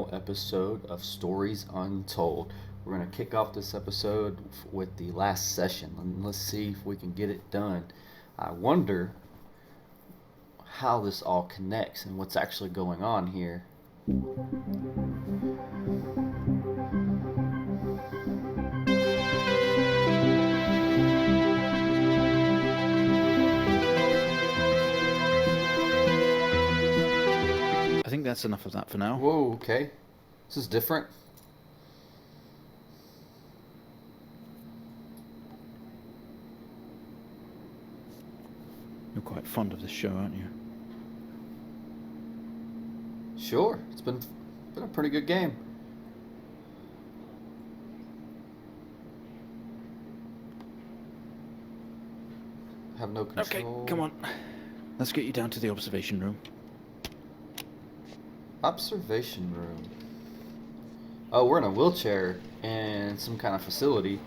final episode of Stories Untold. We're going to kick off this episode with the last session, and let's see if we can get it done. I wonder how this all connects and what's actually going on here. I think that's enough of that for now. Whoa, okay. This is different. You're quite fond of this show, aren't you? Sure, it's been a pretty good game. Have no control. Okay, come on. Let's get you down to the observation room. Observation room. Oh, we're in a wheelchair in some kind of facility.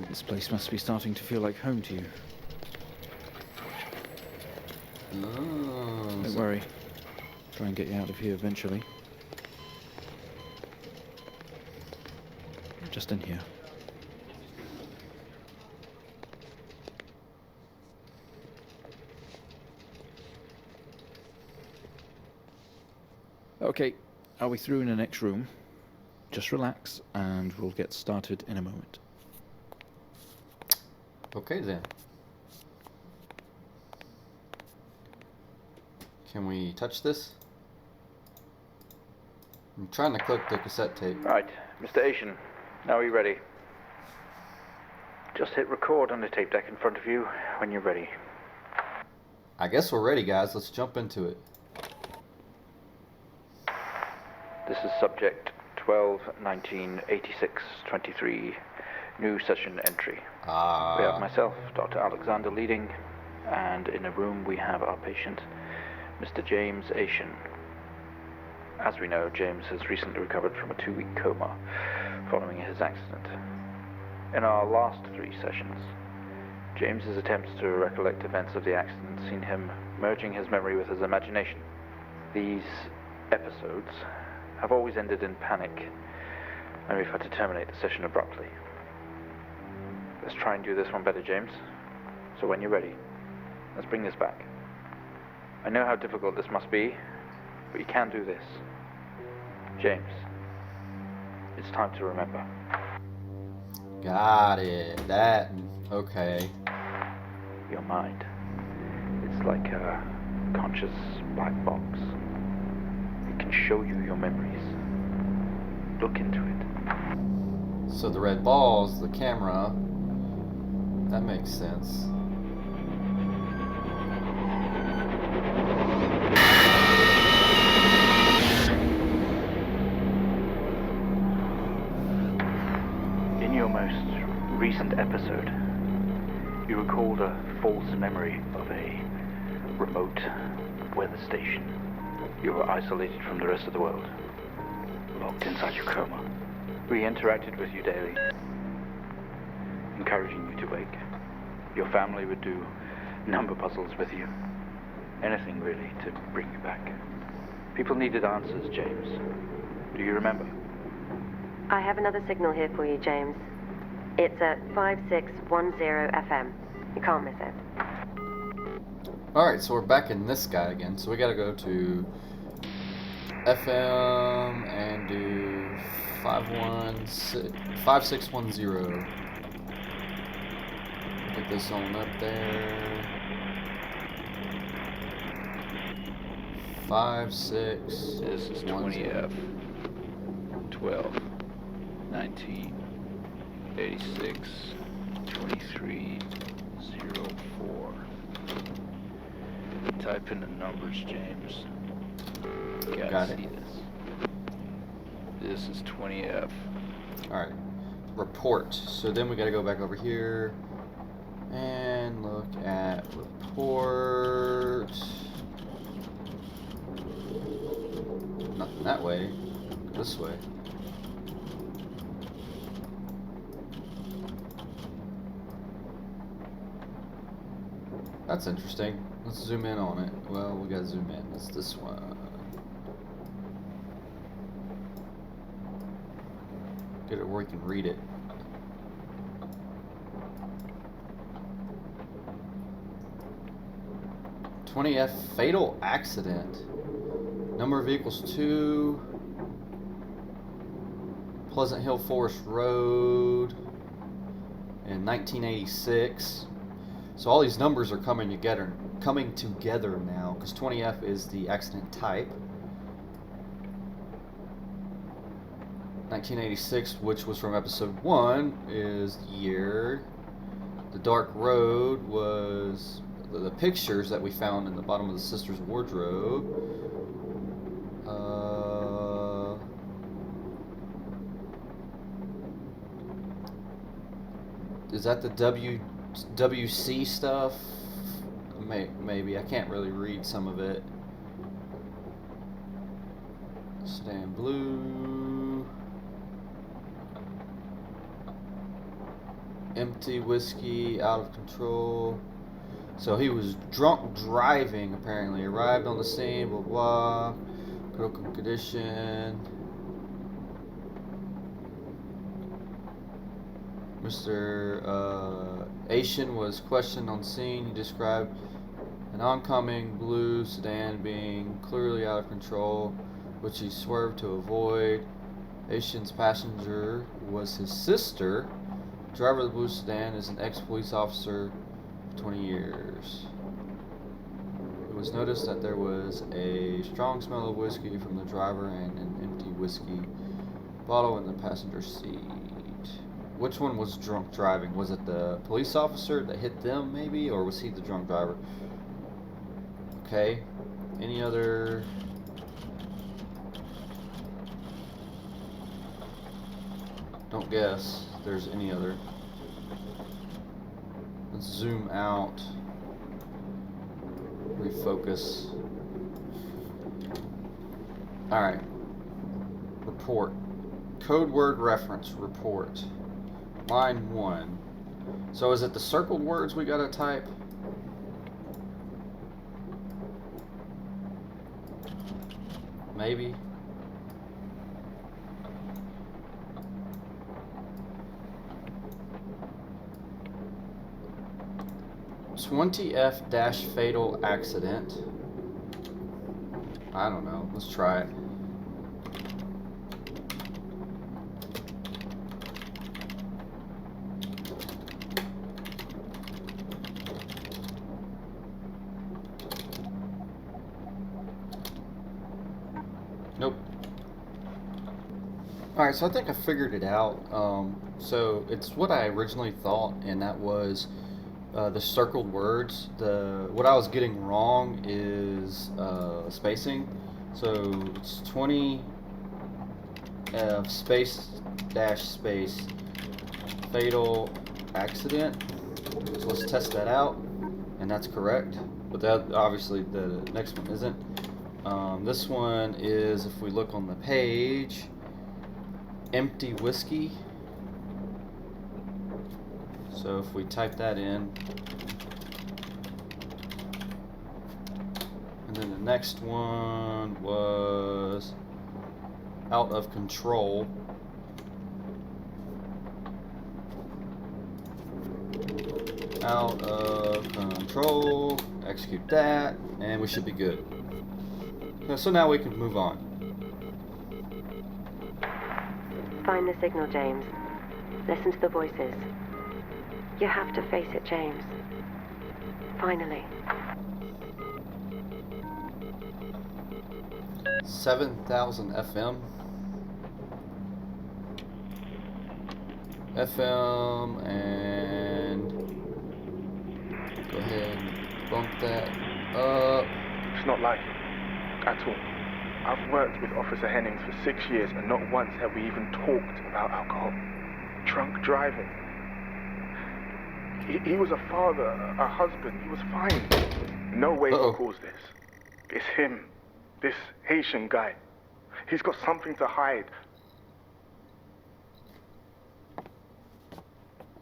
This place must be starting to feel like home to you. Oh, Don't worry. Try and get you out of here eventually. Just in here. Okay, are we through in the next room? Just relax and we'll get started in a moment. Okay then. Can we touch this? I'm trying to click the cassette tape. Right, Mr. Asian, now are you ready? Just hit record on the tape deck in front of you when you're ready. I guess we're ready, guys. Let's jump into it. This is subject 12-19-86-23, new session entry. We have myself, Dr. Alexander leading, and in a room we have our patient, Mr. James Asian. As we know, James has recently recovered from a 2-week coma following his accident. In our last 3 sessions, James's attempts to recollect events of the accident seen him merging his memory with his imagination. These episodes have always ended in panic, and we've had to terminate the session abruptly. Let's try and do this one better, James. So when you're ready, let's bring this back. I know how difficult this must be, but you can do this. James, it's time to remember. Got it. Okay. Your mind. It's like a conscious black box. It can show you your memories. Look into it. So the red ball's the camera. That makes sense. In your most recent episode, you recalled a false memory of a remote weather station. You were isolated from the rest of the world, locked inside your coma. We interacted with you daily, encouraging you to wake. Your family would do number puzzles with you. Anything really to bring you back. People needed answers, James. Do you remember? I have another signal here for you, James. It's at 5610 FM. You can't miss it. Alright, so we're back in this guy again. So we gotta go to FM and do 5610. Get this on up there. 56. This is 20F 12 19 86 23 04. Type in the numbers, James. Got it. See this. This is 20F. Alright. Report. So then we gotta go back over here and look at report. Nothing that way. This way. That's interesting. Let's zoom in on it. Well, we gotta zoom in. It's this one. Get it where we can read it. "20F fatal accident. Number of vehicles 2. Pleasant Hill Forest Road in 1986. So all these numbers are coming together now, because 20F is the accident type. 1986, which was from episode 1, is the year. The dark road was the pictures that we found in the bottom of the sister's wardrobe. Is that the WC stuff? Maybe. I can't really read some of it. Sedan blue. Empty whiskey, out of control. So he was drunk driving, apparently. Arrived on the scene, blah blah. Critical condition. Mr. Asian was questioned on scene. He described an oncoming blue sedan being clearly out of control, which he swerved to avoid. Asian's passenger was his sister. Driver of the blue sedan is an ex-police officer for 20 years. It was noticed that there was a strong smell of whiskey from the driver and an empty whiskey bottle in the passenger seat. Which one was drunk driving? Was it the police officer that hit them, maybe? Or was he the drunk driver? Okay. Any other... Don't guess if there's any other. Let's zoom out. Refocus. Alright. Report. Code word reference. Report. Line 1. So is it the circled words we gotta type? Maybe. "20F fatal accident." I don't know. Let's try it. Nope. Alright, so I think I figured it out. So it's what I originally thought, and that was the circled words. What I was getting wrong is spacing. So it's 20 space dash space fatal accident. So let's test that out, and that's correct. But that obviously the next one isn't. This one is, if we look on the page, empty whiskey. So if we type that in, and then the next one was out of control. Out of control. Execute that, and we should be good. So now we can move on. Find the signal, James. Listen to the voices. You have to face it, James. Finally. 7,000 FM. FM, and go ahead and bump that up. It's not like it at all. I've worked with Officer Hennings for 6 years, and not once have we even talked about alcohol. Drunk driving. He was a father, a husband. He was fine. No way he caused this. It's him, this Haitian guy. He's got something to hide.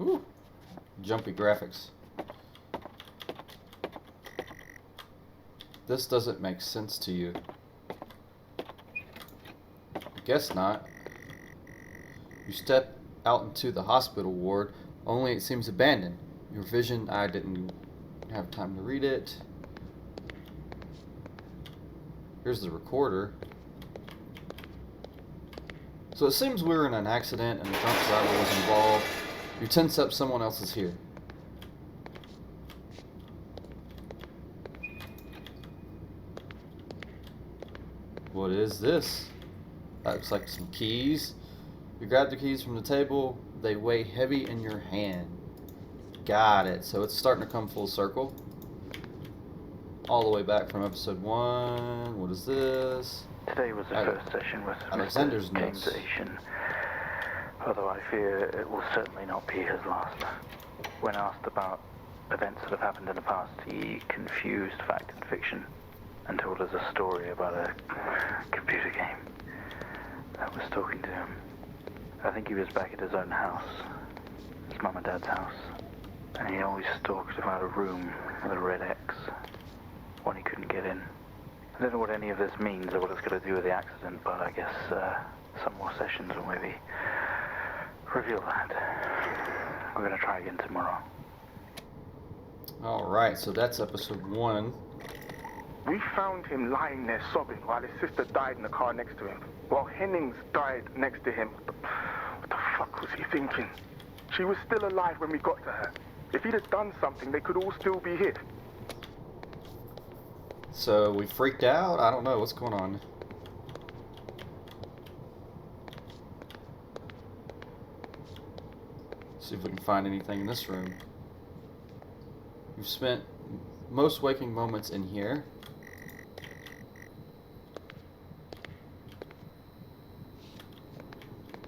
Ooh. Jumpy graphics. This doesn't make sense to you. I guess not. You step out into the hospital ward, only it seems abandoned. Your vision, I didn't have time to read it. Here's the recorder. So it seems we were in an accident and the drunk driver was involved. You tense up, someone else is here. What is this? That looks like some keys. You grab the keys from the table. They weigh heavy in your hand. Got it. So it's starting to come full circle. All the way back from episode 1. What is this? Today was the first session with Alexander's Mr. James notes. Asian, although I fear it will certainly not be his last. When asked about events that have happened in the past, he confused fact and fiction and told us a story about a computer game that was talking to him. I think he was back at his own house, his mum and dad's house, and he always talked about a room with a red X, one he couldn't get in. I don't know what any of this means or what it's got to do with the accident, but I guess some more sessions will maybe reveal that. We're going to try again tomorrow. Alright, so that's episode 1. We found him lying there sobbing while his sister died in the car next to him. While Hennings died next to him. What the fuck was he thinking? She was still alive when we got to her. If he'd have done something, they could all still be here. So we freaked out? I don't know. What's going on? See if we can find anything in this room. You've spent most waking moments in here.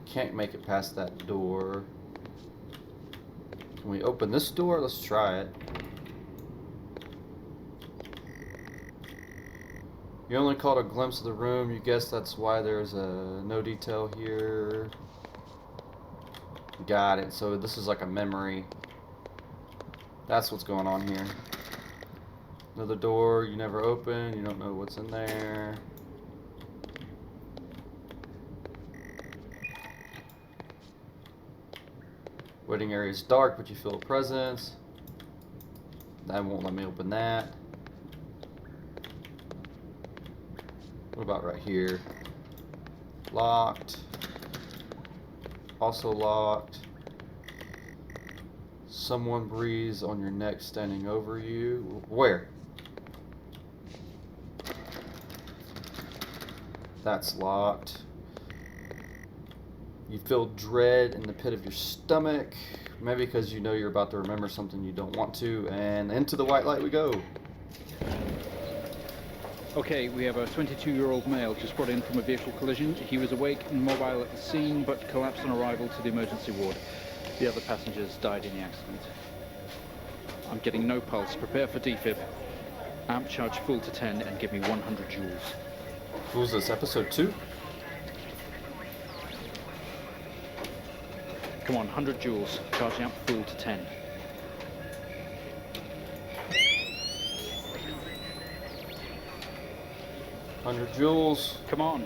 Can't make it past that door. Can we open this door? Let's try it. You only caught a glimpse of the room. You guess that's why there's no detail here. Got it. So this is like a memory. That's what's going on here. Another door you never open. You don't know what's in there. Waiting area is dark, but you feel a presence. That won't let me open that. What about right here? Locked. Also locked. Someone breathes on your neck standing over you. Where? That's locked. You feel dread in the pit of your stomach. Maybe because you know you're about to remember something you don't want to. And into the white light we go. Okay, we have a 22-year-old male just brought in from a vehicle collision. He was awake and mobile at the scene, but collapsed on arrival to the emergency ward. The other passengers died in the accident. I'm getting no pulse. Prepare for defib. Amp charge full to 10 and give me 100 joules. What was this, episode 2? Come on, 100 joules. Charge amp full to 10. joules. Come on.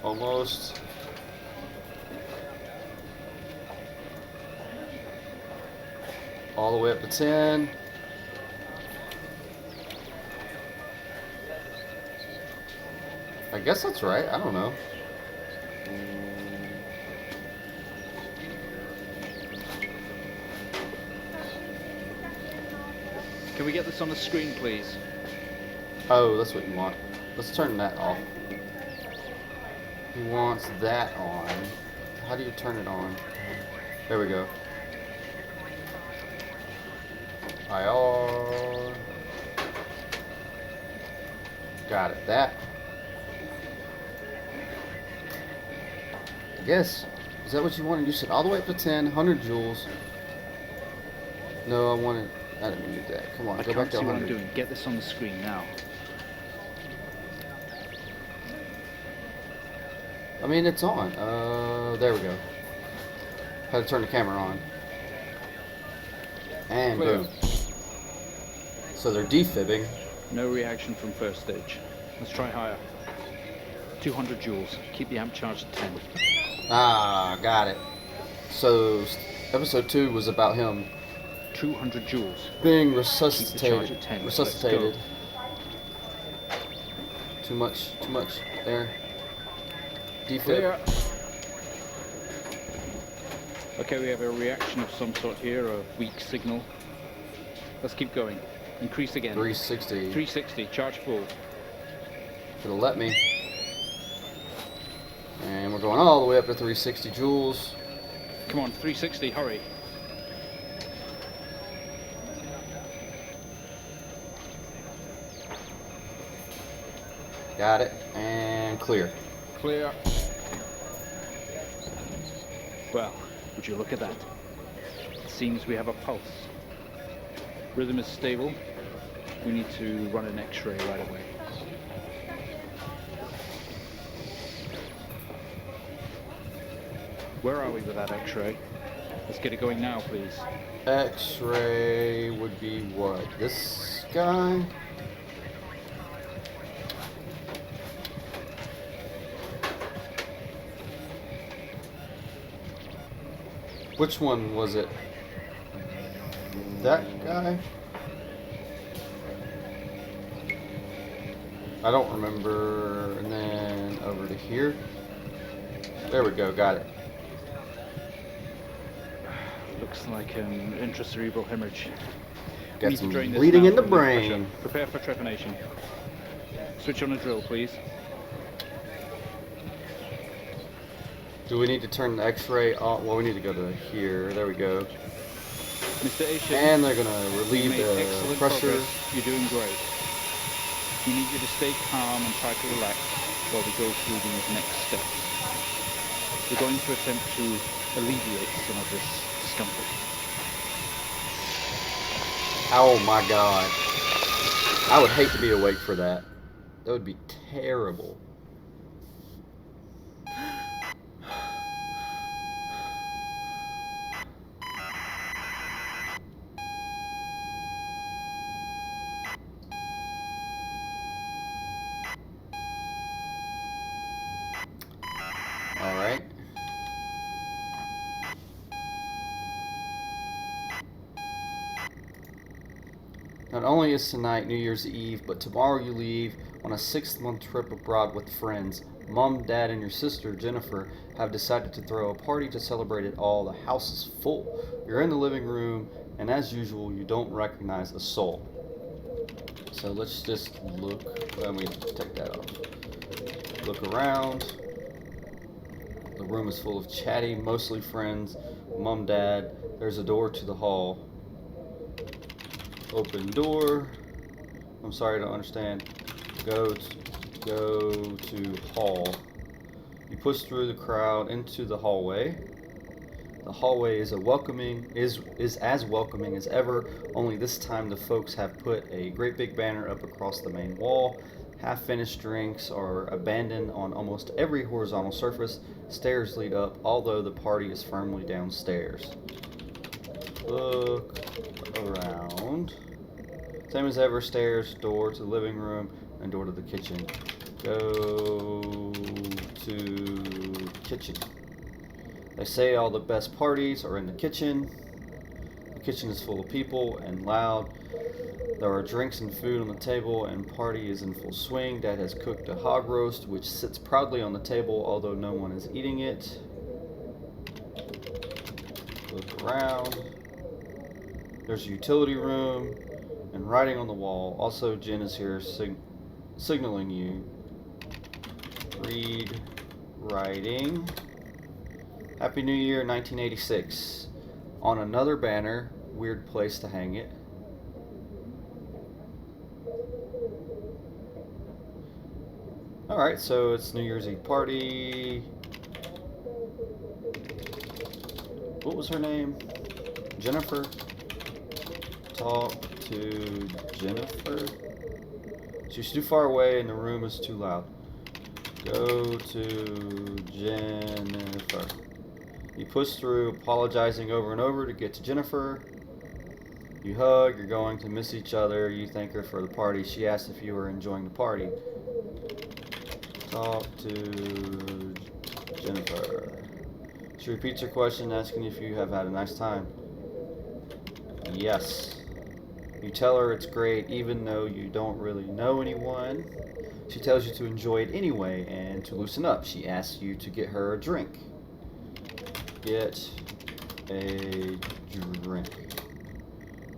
Almost. All the way up to 10. I guess that's right. I don't know. Can we get this on the screen, please? Oh, that's what you want. Let's turn that off. He wants that on. How do you turn it on? There we go. IR. Got it. That. I guess. Is that what you wanted? You said all the way up to 10, 100 joules. No, I didn't need that. Come on, I go can't back to see 100. what I'm doing. Get this on the screen now. I mean, it's on. There we go. Had to turn the camera on. And Clear. boom. So they're defibbing. No reaction from first stage. Let's try higher. 200 joules. Keep the amp charged at 10. Ah, got it. So episode 2 was about him 200 joules. being Keep the charge resuscitated. at 10. Resuscitated. Let's Too much there. Defib. Clear. Okay, we have a reaction of some sort here, a weak signal. Let's keep going. Increase again. 360. 360, charge full. Should have let me. And we're going all the way up to 360 joules. Come on, 360, hurry. Got it. And clear. Clear. Well, would you look at that? It seems we have a pulse. Rhythm is stable. We need to run an X-ray right away. Where are we with that X-ray? Let's get it going now, please. X-ray would be what? This guy? Which one was it? That guy? I don't remember. And then over to here. There we go, got it. Looks like an intracerebral hemorrhage. We Got need to some drain this bleeding now in the from pressure. brain. Prepare for trepanation. Switch on a drill, please. Do we need to turn the X-ray on? Well, we need to go to here. There we go. Mr. Aishin, And they're gonna you relieve made the excellent pressure. progress. You're doing great. We need you to stay calm and try to relax while we go through these next steps. We're going to attempt to alleviate some of this discomfort. Oh my god. I would hate to be awake for that. That would be terrible. Alright. Not only is tonight New Year's Eve, but tomorrow you leave on a 6-month trip abroad with friends. Mom, Dad, and your sister, Jennifer, have decided to throw a party to celebrate it all. The house is full. You're in the living room, and as usual, you don't recognize a soul. So let's just look. Let me take that off. Look around. The room is full of chatty, mostly friends. Mom, Dad. There's a door to the hall. Open door. I'm sorry, I don't understand. Go to hall. You push through the crowd into the hallway. The hallway is as welcoming as ever, only this time the folks have put a great big banner up across the main wall. Half-finished drinks are abandoned on almost every horizontal surface. Stairs lead up, although the party is firmly downstairs. Look around. Same as ever, stairs, door to the living room, and door to the kitchen. Go to kitchen. They say all the best parties are in the kitchen. The kitchen is full of people and loud. There are drinks and food on the table, and party is in full swing. Dad has cooked a hog roast, which sits proudly on the table, although no one is eating it. Look around. There's a utility room and writing on the wall. Also, Jen is here signaling you. Read writing. Happy New Year 1986. On another banner, weird place to hang it. Alright, so it's New Year's Eve party. What was her name? Jennifer? Talk to Jennifer. She's too far away and the room is too loud. Go to Jennifer. You push through, apologizing over and over to get to Jennifer. You hug, you're going to miss each other, you thank her for the party. She asks if you were enjoying the party. Talk to Jennifer. She repeats her question, asking if you have had a nice time. Yes. You tell her it's great, even though you don't really know anyone. She tells you to enjoy it anyway and to loosen up. She asks you to get her a drink. Get a drink.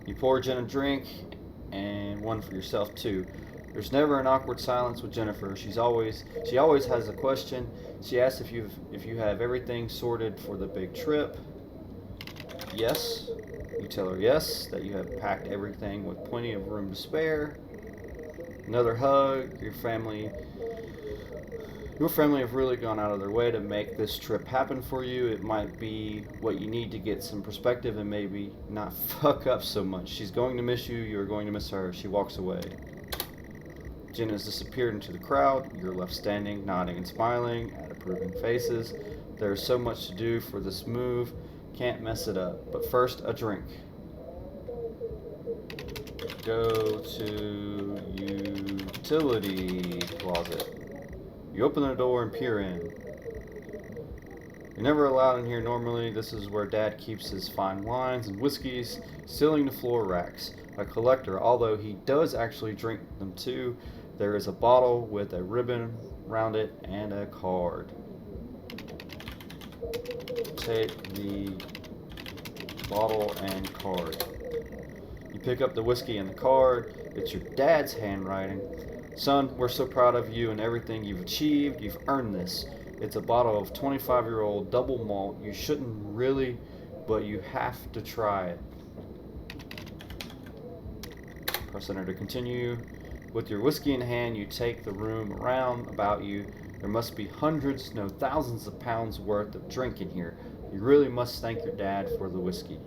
You pour Jen a drink and one for yourself too. There's never an awkward silence with Jennifer. She always has a question. She asks if you have everything sorted for the big trip. Yes. You tell her yes, that you have packed everything with plenty of room to spare. Another hug. Your family have really gone out of their way to make this trip happen for you. It might be what you need to get some perspective and maybe not fuck up so much. She's going to miss you. You're going to miss her. She walks away. Jen has disappeared into the crowd. You're left standing, nodding and smiling at approving faces. There's so much to do for this move. Can't mess it up. But first, a drink. Go to utility closet. You open the door and peer in. You're never allowed in here normally. This is where Dad keeps his fine wines and whiskeys, sealing the floor racks. A collector, although he does actually drink them too. There is a bottle with a ribbon around it and a card. Take the bottle and card. You pick up the whiskey and the card. It's your dad's handwriting. Son, we're so proud of you and everything you've achieved. You've earned this. It's a bottle of 25-year-old double malt. You shouldn't really, but you have to try it. Press enter to continue. With your whiskey in hand, you take the room around about you. There must be hundreds, no thousands of pounds worth of drink in here. You really must thank your dad for the whiskey.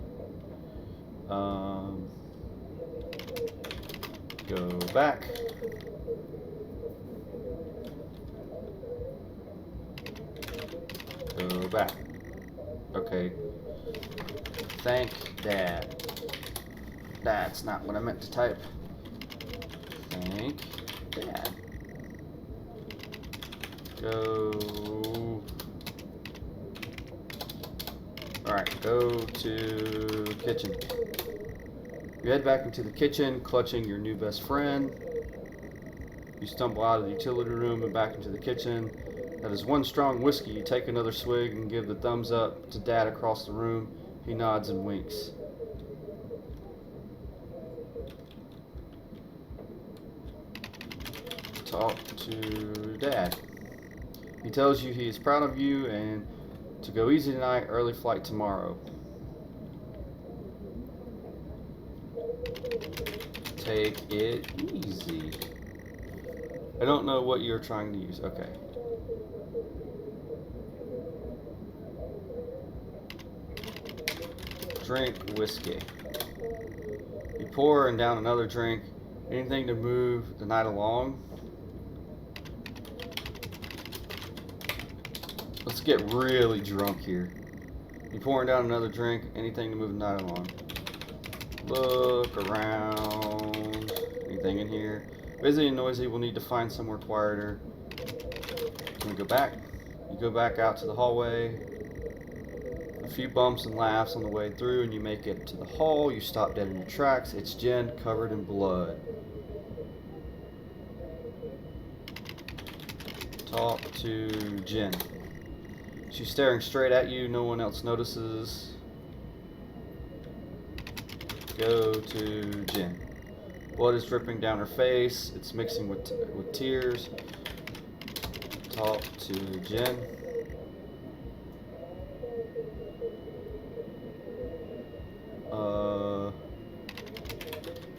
Go back. Go back. Okay. Thank Dad. That's not what I meant to type. Thank Dad. Go. Alright, go to kitchen. You head back into the kitchen, clutching your new best friend. You stumble out of the utility room and back into the kitchen. That is one strong whiskey. You take another swig and give the thumbs up to Dad across the room. He nods and winks. Talk to Dad. He tells you he is proud of you and to go easy tonight, early flight tomorrow. Take it easy. I don't know what you're trying to use. Okay. Drink whiskey. You pour and down another drink. Anything to move the night along. Let's get really drunk here. You pouring down another drink. Anything to move the night along. Look around. Anything in here? Busy and noisy. We'll need to find somewhere quieter. Can we go back? You go back out to the hallway. A few bumps and laughs on the way through, and you make it to the hall. You stop dead in your tracks. It's Jen, covered in blood. Talk to Jen. She's staring straight at you. No one else notices. Go to Jen. Blood is dripping down her face. It's mixing with tears. Talk to Jen.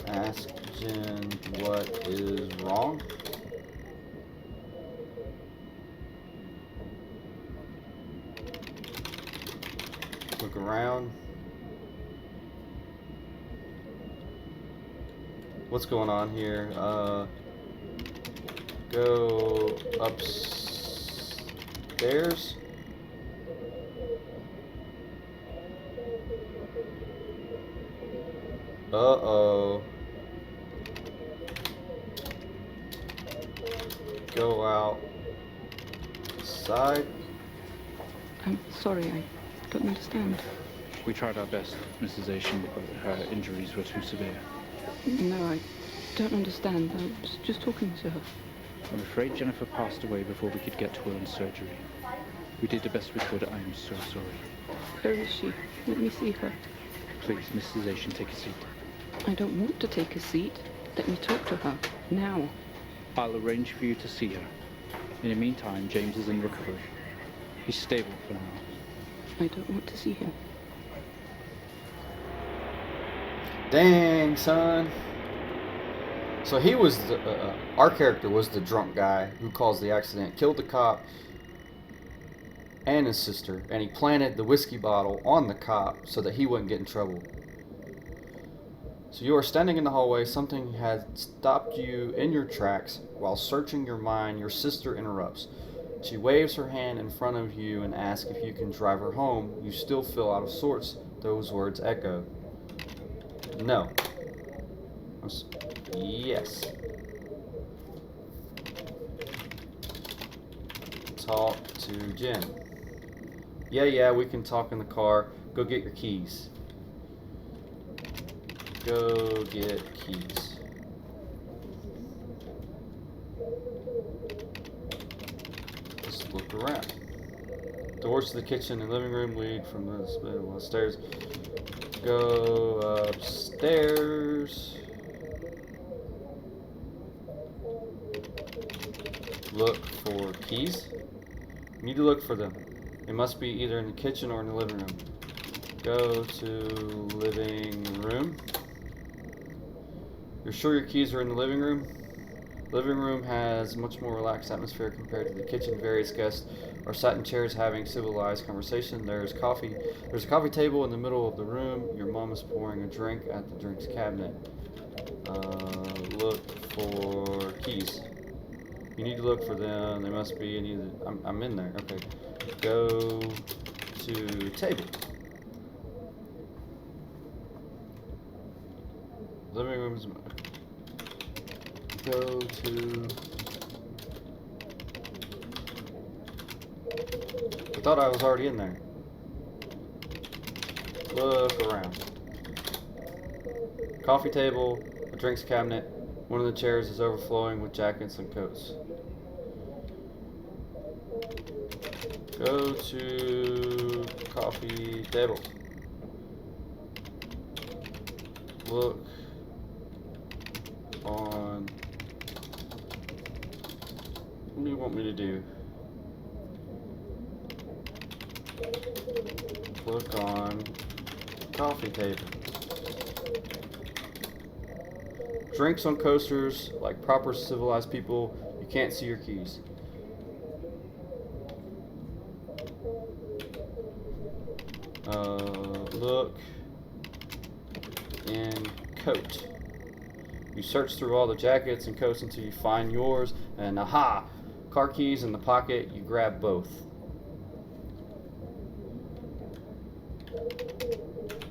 Ask Jen what is wrong. Look around. What's going on here? Go upstairs. Uh-oh. Go outside. I'm sorry, I don't understand. We tried our best, Mrs. Asian, but her injuries were too severe. No, I don't understand. I was just talking to her. I'm afraid Jennifer passed away before we could get to her in surgery. We did the best we could. I am so sorry. Where is she? Let me see her. Please, Mrs. Asian, take a seat. I don't want to take a seat. Let me talk to her. Now. I'll arrange for you to see her. In the meantime, James is in recovery. He's stable for now. I don't want to see him. Dang, son. So he was our character was the drunk guy who caused the accident, killed the cop and his sister, and he planted the whiskey bottle on the cop so that he wouldn't get in trouble. So you are standing in the hallway. Something had stopped you in your tracks. While searching your mind, your sister interrupts. She waves her hand in front of you and asks if you can drive her home. You still feel out of sorts. Those words echo. No. Yes. Talk to Jen. Yeah, we can talk in the car. Go get your keys. Go get keys. Let's look around. Doors to the kitchen and living room lead from the stairs. Go upstairs. Look for keys. You need to look for them. It must be either in the kitchen or in the living room. Go to living room. You're sure your keys are in the living room? Living room has much more relaxed atmosphere compared to the kitchen. Various guests are sat in chairs having civilized conversation. There's a coffee table in the middle of the room. Your mom is pouring a drink at the drinks cabinet. Look for keys. You need to look for them. They must be in either. I'm in there. Okay. Go to table. Living room is. Go to. I thought I was already in there. Look around. Coffee table, a drinks cabinet. One of the chairs is overflowing with jackets and coats. Go to coffee table. Look on. What do you want me to do? Look on coffee table. Drinks on coasters, like proper civilized people. You can't see your keys. Look in coat. You search through all the jackets and coats until you find yours, and aha! Car keys in the pocket. You grab both.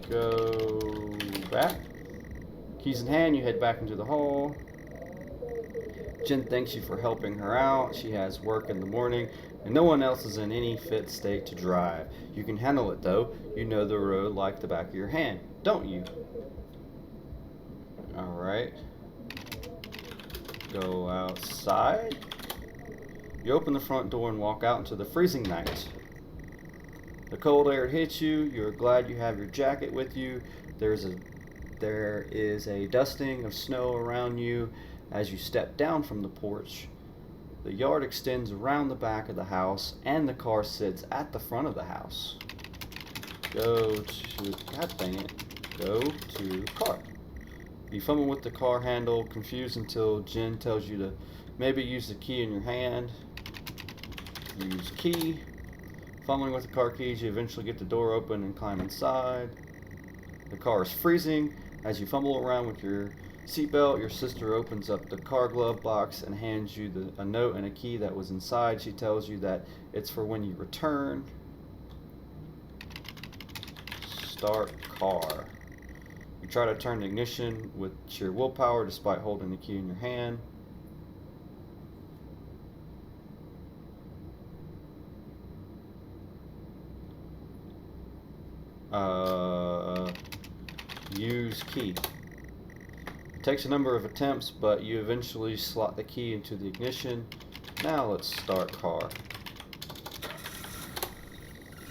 Go back. Keys in hand, you head back into the hall. Jen thanks you for helping her out. She has work in the morning, and no one else is in any fit state to drive. You can handle it though. You know the road like the back of your hand, don't you? Alright. Go outside. You open the front door and walk out into the freezing night. The cold air hits you. You're glad you have your jacket with you. There is a dusting of snow around you as you step down from the porch. The yard extends around the back of the house, and the car sits at the front of the house. God dang it. Go to car. You fumble with the car handle, confused until Jen tells you to maybe use the key in your hand. Use key. Fumbling with the car keys, you eventually get the door open and climb inside. The car is freezing. As you fumble around with your seatbelt, your sister opens up the car glove box and hands you a note and a key that was inside. She tells you that it's for when you return. Start car. You try to turn the ignition with sheer willpower despite holding the key in your hand. Use key. It takes a number of attempts, but you eventually slot the key into the ignition. Now let's start car.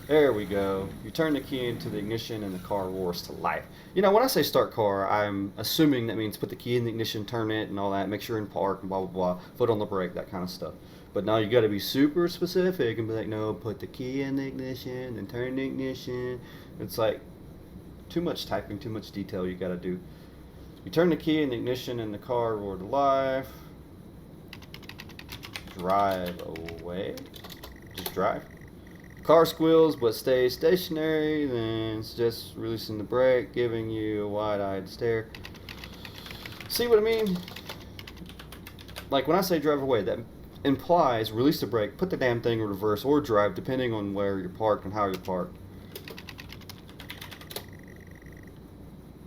There we go. You turn the key into the ignition and the car roars to life. You know, when I say start car, I'm assuming that means put the key in the ignition, turn it and all that, make sure you're in park and blah, blah, blah, foot on the brake, that kind of stuff. But now you got to be super specific and be like, no, put the key in the ignition and turn the ignition. It's like too much typing, too much detail you got to do. You turn the key in the ignition and the car roars to life. Drive away. Just drive. Car squeals but stays stationary, then it's just releasing the brake, giving you a wide-eyed stare. See what I mean? Like when I say drive away, that implies release the brake, put the damn thing in reverse, or drive, depending on where you're parked and how you're parked.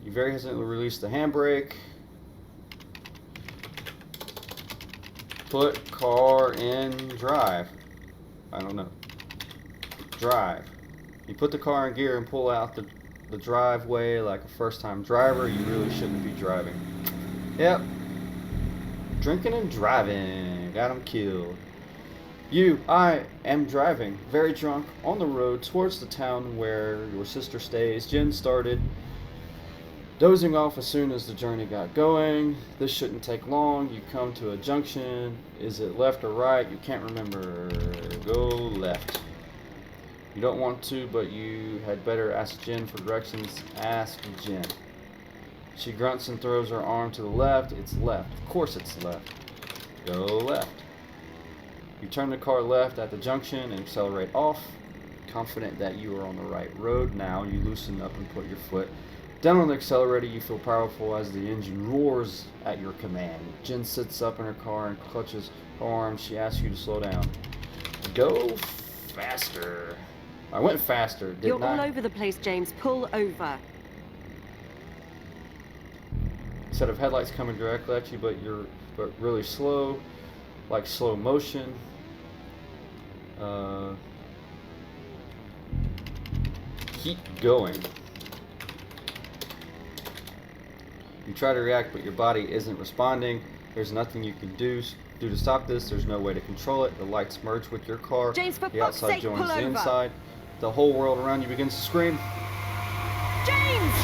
You very hesitantly release the handbrake. Put car in drive. I don't know. Drive. You put the car in gear and pull out the driveway like a first-time driver. You really shouldn't be driving. Yep. Drinking and driving. Got him killed. I am driving, very drunk, on the road towards the town where your sister stays. Jen started dozing off as soon as the journey got going. This shouldn't take long. You come to a junction. Is it left or right? You can't remember. Go left. You don't want to, but you had better ask Jen for directions. Ask Jen. She grunts and throws her arm to the left. It's left. Of course it's left. Go left. You turn the car left at the junction and accelerate off. Confident that you are on the right road now, you loosen up and put your foot down on the accelerator. You feel powerful as the engine roars at your command. Jen sits up in her car and clutches her arm. She asks you to slow down. Go faster. I went faster, didn't I? You're all over the place, James. Pull over. Instead of headlights coming directly at you, but really slow, like slow motion. Keep going. You try to react, but your body isn't responding. There's nothing you can do to stop this. There's no way to control it. The lights merge with your car. James, for the fuck's outside sake, joins pull the over. inside. The whole world around you begins to scream. James!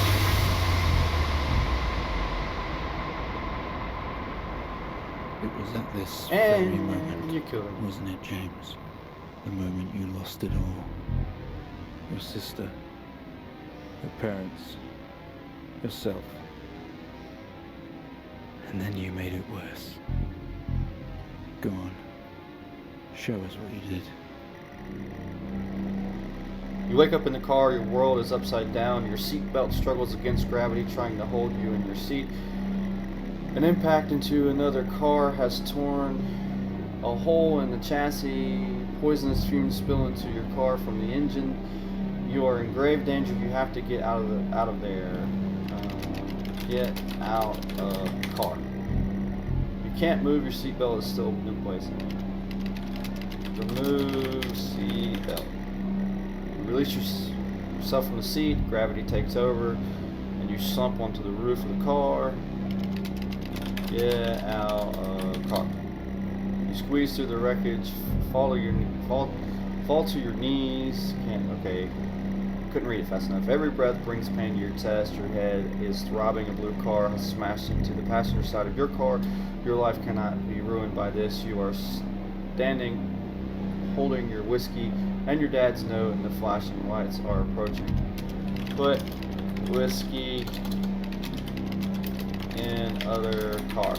It was at this very moment, you killed him. wasn't it, James? The moment you lost it all. Your sister, your parents, yourself. And then you made it worse. Go on. Show us what you did. You wake up in the car, your world is upside down, your seatbelt struggles against gravity trying to hold you in your seat. An impact into another car has torn a hole in the chassis, poisonous fumes spill into your car from the engine. You are in grave danger, you have to get out of there. Get out of the car. You can't move, your seatbelt is still in place. Remove seatbelt. Release yourself from the seat, gravity takes over, and you slump onto the roof of the car. Get out of the car. You squeeze through the wreckage, fall to your knees. Couldn't read it fast enough. Every breath brings pain to your chest. Your head is throbbing. A blue car has smashed into the passenger side of your car. Your life cannot be ruined by this. You are standing holding your whiskey and your dad's note, and the flashing lights are approaching. Put whiskey in other car.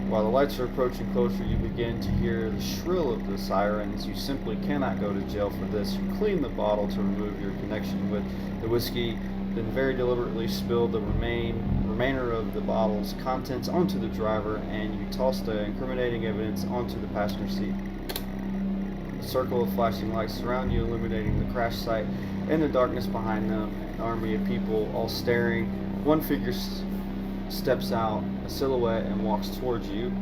While the lights are approaching closer, you begin to hear the shrill of the sirens. You simply cannot go to jail for this. You clean the bottle to remove your connection with the whiskey, then very deliberately spill the remainder of the bottle's contents onto the driver, and you toss the incriminating evidence onto the passenger seat. A circle of flashing lights surround you, illuminating the crash site. In the darkness behind them, an army of people all staring. One figure steps out, a silhouette, and walks towards you.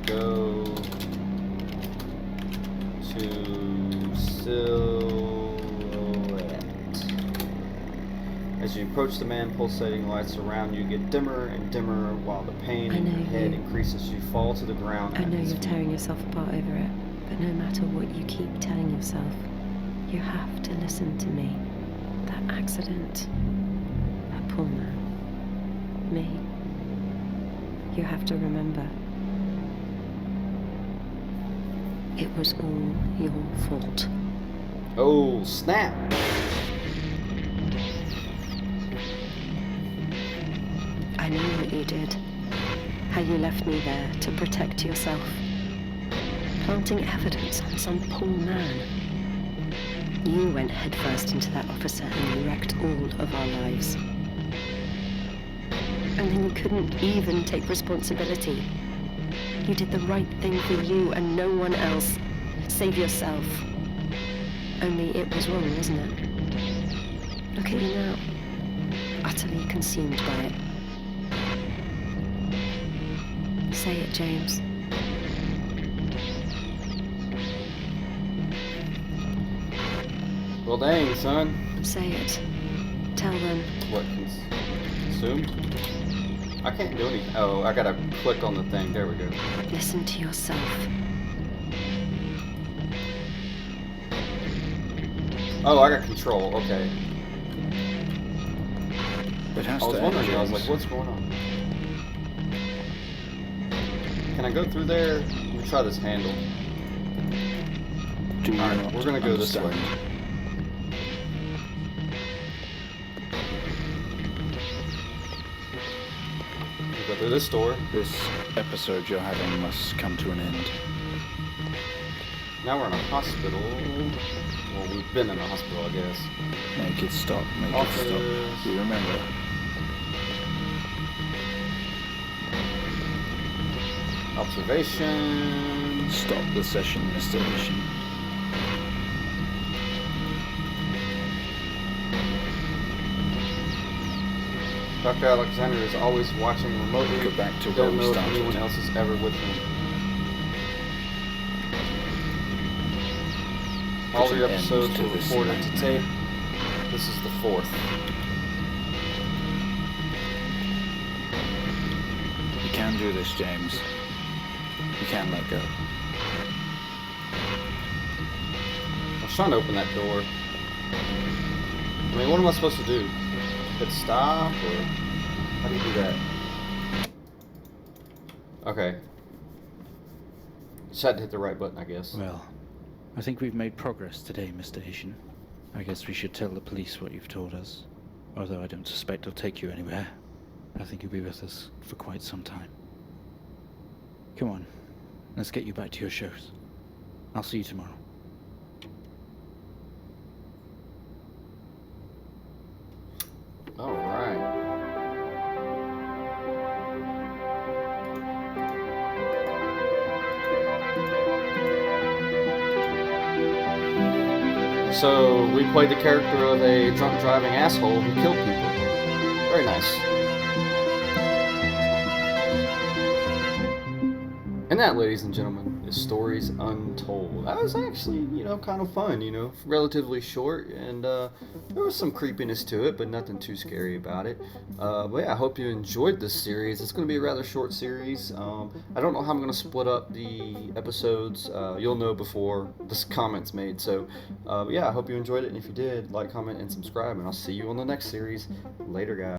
Go to silhouette. As you approach the man, pulsating lights around you get dimmer and dimmer while the pain in your head increases. You fall to the ground. I know you're tearing yourself apart over it, but no matter what you keep telling yourself, you have to listen to me. That accident, that poor man, me. You have to remember. It was all your fault. Oh, snap! I know what you did. How you left me there to protect yourself. Planting evidence on some poor man. You went headfirst into that officer and you wrecked all of our lives. And then you couldn't even take responsibility. You did the right thing for you and no one else. Save yourself. Only it was wrong, wasn't it? Look at you now. Utterly consumed by it. Say it, James. Well, dang, son. Say it. Tell them. What, consumed? I can't do anything. Oh, I gotta click on the thing. There we go. Listen to yourself. Oh, I got control. Okay. It has I was to wondering. end, I was like, James. what's going on? Can I go through there? Let me try this handle. Do you Alright, not we're gonna go this way. understand? Go through this door. This episode you're having must come to an end. Now we're in a hospital. Well, we've been in a hospital, I guess. Make it stop. Make Office. it stop. You remember. Observation. Stop the session, Mr. Mission. Dr. Alexander is always watching remotely. Go back to where Don't we know if started. anyone else is ever with him. All Put your an end episodes to were this recorded to nightmare. tape. This is the 4th. You can do this, James. You can let go. I was trying to open that door. I mean, what am I supposed to do? Hit stop, or how do you do that? Okay. Just had to hit the right button, I guess. Well, I think we've made progress today, Mr. Haitian. I guess we should tell the police what you've told us. Although I don't suspect they'll take you anywhere. I think you'll be with us for quite some time. Come on, let's get you back to your shows. I'll see you tomorrow. All right. So we played the character of a drunk driving asshole who killed people. Very nice. And that, ladies and gentlemen, is Stories Untold. That was actually, kind of fun, relatively short, and there was some creepiness to it, but nothing too scary about it. But yeah, I hope you enjoyed this series. It's going to be a rather short series. I don't know how I'm going to split up the episodes. You'll know before this comment's made. So yeah, I hope you enjoyed it, and if you did, like, comment, and subscribe, and I'll see you on the next series. Later, guys.